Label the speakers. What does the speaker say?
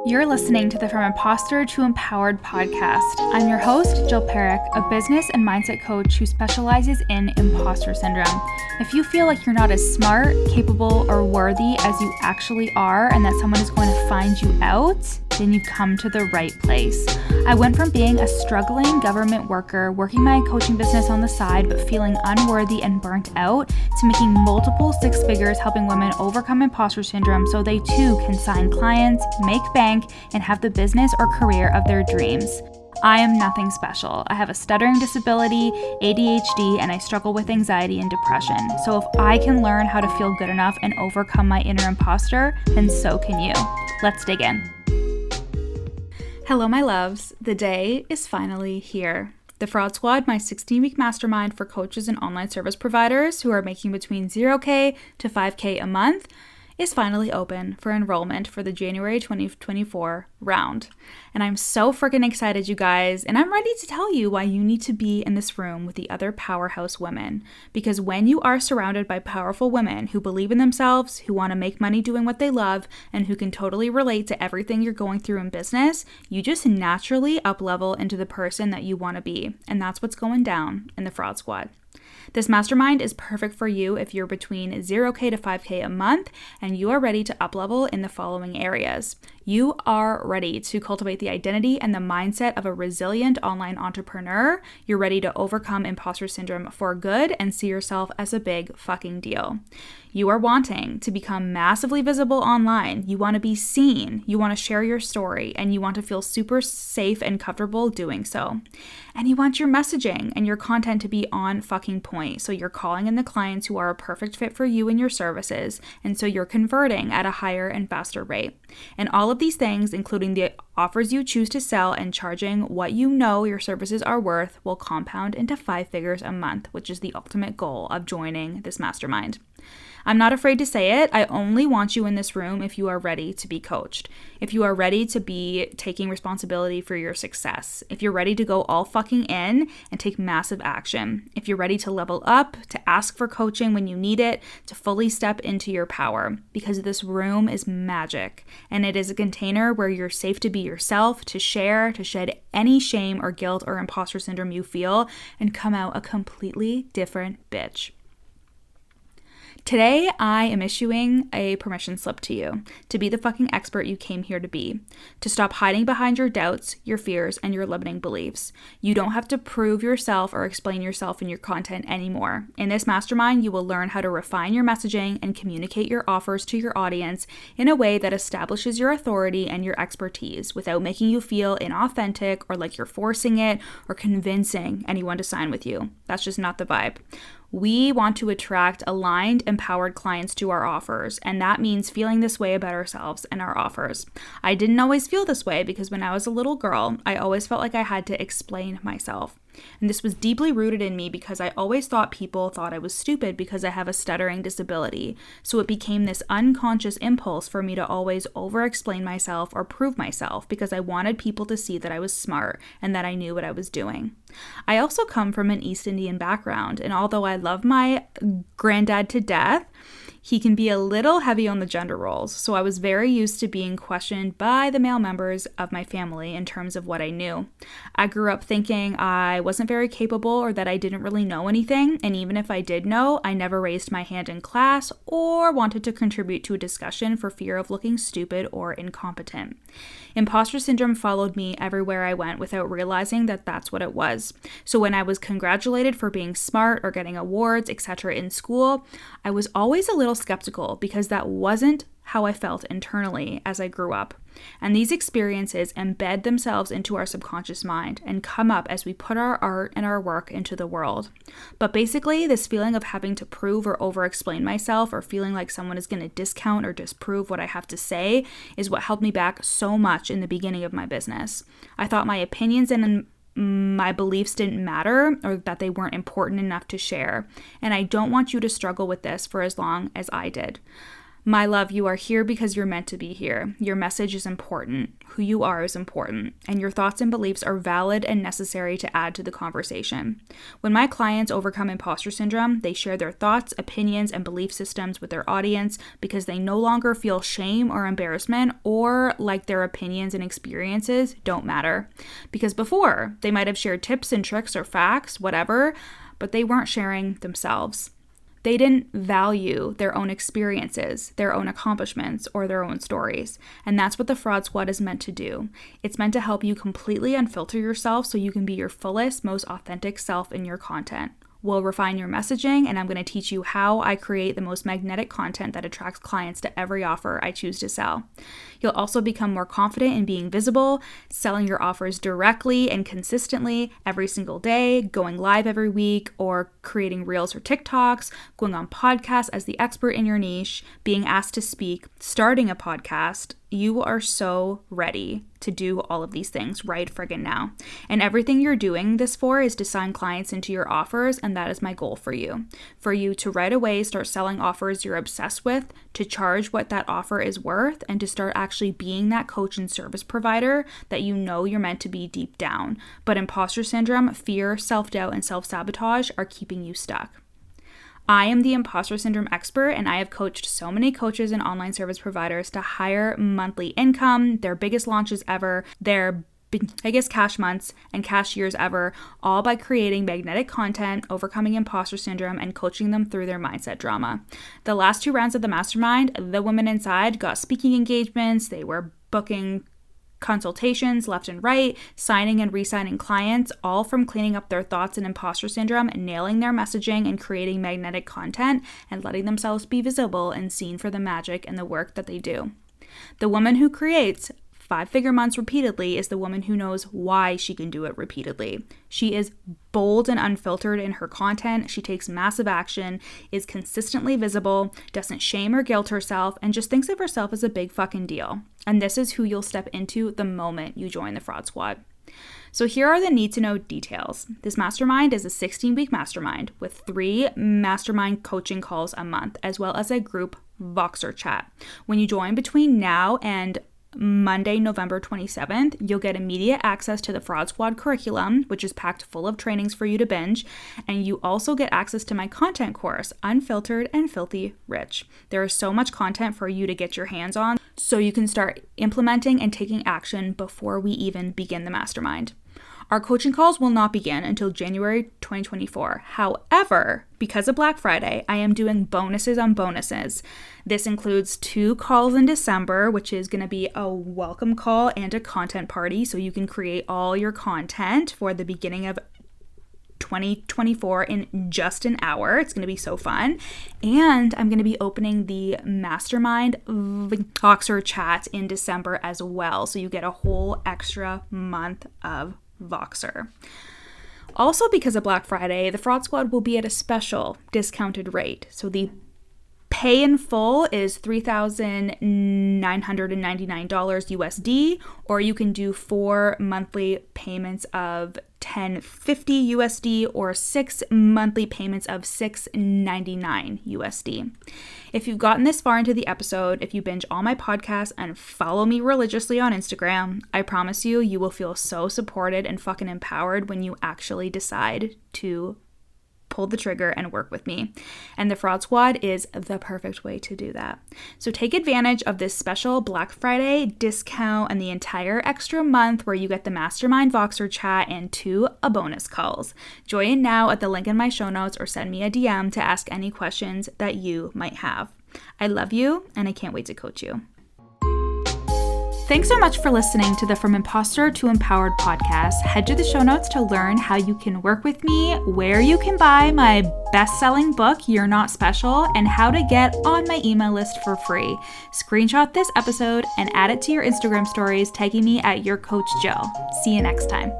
Speaker 1: You're listening to the From Imposter to Empowered podcast. I'm your host, Jill Perrick, a business and mindset coach who specializes in imposter syndrome. If you feel like you're not as smart, capable, or worthy as you actually are, and that someone is going to find you out, then you've come to the right place. I went from being a struggling government worker, working my coaching business on the side, but feeling unworthy and burnt out, to making multiple six figures helping women overcome imposter syndrome so they too can sign clients, make bank, and have the business or career of their dreams. I am nothing special. I have a stuttering disability, ADHD, and I struggle with anxiety and depression. So if I can learn how to feel good enough and overcome my inner imposter, then so can you. Let's dig in. Hello, my loves. The day is finally here. The Fraud Squad, my 16-week mastermind for coaches and online service providers who are making between 0K to 5K a month, is finally open for enrollment for the January 2024 round. And I'm so freaking excited, you guys, and I'm ready to tell you why you need to be in this room with the other powerhouse women. Because when you are surrounded by powerful women who believe in themselves, who want to make money doing what they love, and who can totally relate to everything you're going through in business, you just naturally up-level into the person that you want to be. And that's what's going down in the Fraud Squad. This mastermind is perfect for you if you're between 0K to 5K a month and you are ready to uplevel in the following areas. You are ready to cultivate the identity and the mindset of a resilient online entrepreneur. You're ready to overcome imposter syndrome for good and see yourself as a big fucking deal. You are wanting to become massively visible online. You want to be seen. You want to share your story, and you want to feel super safe and comfortable doing so. And you want your messaging and your content to be on fucking point. So you're calling in the clients who are a perfect fit for you and your services. And so you're converting at a higher and faster rate. And all of these things, including the offers you choose to sell and charging what you know your services are worth, will compound into 5 figures a month, which is the ultimate goal of joining this mastermind. I'm not afraid to say it. I only want you in this room if you are ready to be coached. If you are ready to be taking responsibility for your success. If you're ready to go all fucking in and take massive action. If you're ready to level up, to ask for coaching when you need it, to fully step into your power. Because this room is magic. And it is a container where you're safe to be yourself, to share, to shed any shame or guilt or imposter syndrome you feel, and come out a completely different bitch. Today, I am issuing a permission slip to you to be the fucking expert you came here to be, to stop hiding behind your doubts, your fears, and your limiting beliefs. You don't have to prove yourself or explain yourself in your content anymore. In this mastermind, you will learn how to refine your messaging and communicate your offers to your audience in a way that establishes your authority and your expertise without making you feel inauthentic or like you're forcing it or convincing anyone to sign with you. That's just not the vibe. We want to attract aligned, empowered clients to our offers, and that means feeling this way about ourselves and our offers. I didn't always feel this way because when I was a little girl, I always felt like I had to explain myself. And this was deeply rooted in me because I always thought people thought I was stupid because I have a stuttering disability. So it became this unconscious impulse for me to always over-explain myself or prove myself because I wanted people to see that I was smart and that I knew what I was doing. I also come from an East Indian background, and although I love my granddad to death, he can be a little heavy on the gender roles, so I was very used to being questioned by the male members of my family in terms of what I knew. I grew up thinking I wasn't very capable or that I didn't really know anything, and even if I did know, I never raised my hand in class or wanted to contribute to a discussion for fear of looking stupid or incompetent. Imposter syndrome followed me everywhere I went without realizing that that's what it was. So when I was congratulated for being smart or getting awards, etc. in school, I was always a little skeptical because that wasn't how I felt internally as I grew up. And these experiences embed themselves into our subconscious mind and come up as we put our art and our work into the world. But basically, this feeling of having to prove or over-explain myself or feeling like someone is going to discount or disprove what I have to say is what held me back so much in the beginning of my business. I thought my opinions and my beliefs didn't matter or that they weren't important enough to share. And I don't want you to struggle with this for as long as I did. My love, you are here because you're meant to be here. Your message is important. Who you are is important. And your thoughts and beliefs are valid and necessary to add to the conversation. When my clients overcome imposter syndrome, they share their thoughts, opinions, and belief systems with their audience because they no longer feel shame or embarrassment or like their opinions and experiences don't matter. Because before, they might have shared tips and tricks or facts, whatever, but they weren't sharing themselves. They didn't value their own experiences, their own accomplishments, or their own stories. And that's what the Fraud Squad is meant to do. It's meant to help you completely unfilter yourself so you can be your fullest, most authentic self in your content. We'll refine your messaging, and I'm going to teach you how I create the most magnetic content that attracts clients to every offer I choose to sell. You'll also become more confident in being visible, selling your offers directly and consistently every single day, going live every week, or creating reels or TikToks, going on podcasts as the expert in your niche, being asked to speak, starting a podcast. You are so ready to do all of these things right friggin' now. And everything you're doing this for is to sign clients into your offers, and that is my goal for you. For you to right away start selling offers you're obsessed with, to charge what that offer is worth, and to start actually being that coach and service provider that you know you're meant to be deep down. But imposter syndrome, fear, self-doubt, and self-sabotage are keeping you stuck. I am the imposter syndrome expert, and I have coached so many coaches and online service providers to higher monthly income, their biggest launches ever, their biggest cash months and cash years ever, all by creating magnetic content, overcoming imposter syndrome, and coaching them through their mindset drama. The last 2 rounds of the mastermind, the women inside got speaking engagements, they were booking consultations left and right, signing and re-signing clients, all from cleaning up their thoughts and imposter syndrome, nailing their messaging, and creating magnetic content, and letting themselves be visible and seen for the magic and the work that they do. The woman who creates 5-figure months repeatedly is the woman who knows why she can do it repeatedly. She is bold and unfiltered in her content. She takes massive action, is consistently visible, doesn't shame or guilt herself, and just thinks of herself as a big fucking deal. And this is who you'll step into the moment you join the Fraud Squad. So here are the need-to-know details. This mastermind is a 16-week mastermind with 3 mastermind coaching calls a month, as well as a group Voxer chat. When you join between now and Monday, November 27th, you'll get immediate access to the Fraud Squad curriculum, which is packed full of trainings for you to binge, and you also get access to my content course, Unfiltered and Filthy Rich. There is so much content for you to get your hands on, so you can start implementing and taking action before we even begin the mastermind. Our coaching calls will not begin until January 2024. However, because of Black Friday, I am doing bonuses on bonuses. This includes 2 calls in December, which is going to be a welcome call and a content party, so you can create all your content for the beginning of 2024 in just an hour. It's going to be so fun. And I'm going to be opening the mastermind Voxer chat in December as well, so you get a whole extra month of Voxer. Also, because of Black Friday, the Fraud Squad will be at a special discounted rate. So the pay in full is $3,999 USD, or you can do 4 monthly payments of $1,050 USD or 6 monthly payments of $699 USD. If you've gotten this far into the episode, if you binge all my podcasts and follow me religiously on Instagram, I promise you, you will feel so supported and fucking empowered when you actually decide to pull the trigger and work with me. And the Fraud Squad is the perfect way to do that. So take advantage of this special Black Friday discount and the entire extra month where you get the Mastermind Voxer chat and 2 bonus calls. Join now at the link in my show notes or send me a DM to ask any questions that you might have. I love you and I can't wait to coach you. Thanks so much for listening to the From Imposter to Empowered podcast. Head to the show notes to learn how you can work with me, where you can buy my best-selling book, You're Not Special, and how to get on my email list for free. Screenshot this episode and add it to your Instagram stories, tagging me at YourCoachJill. See you next time.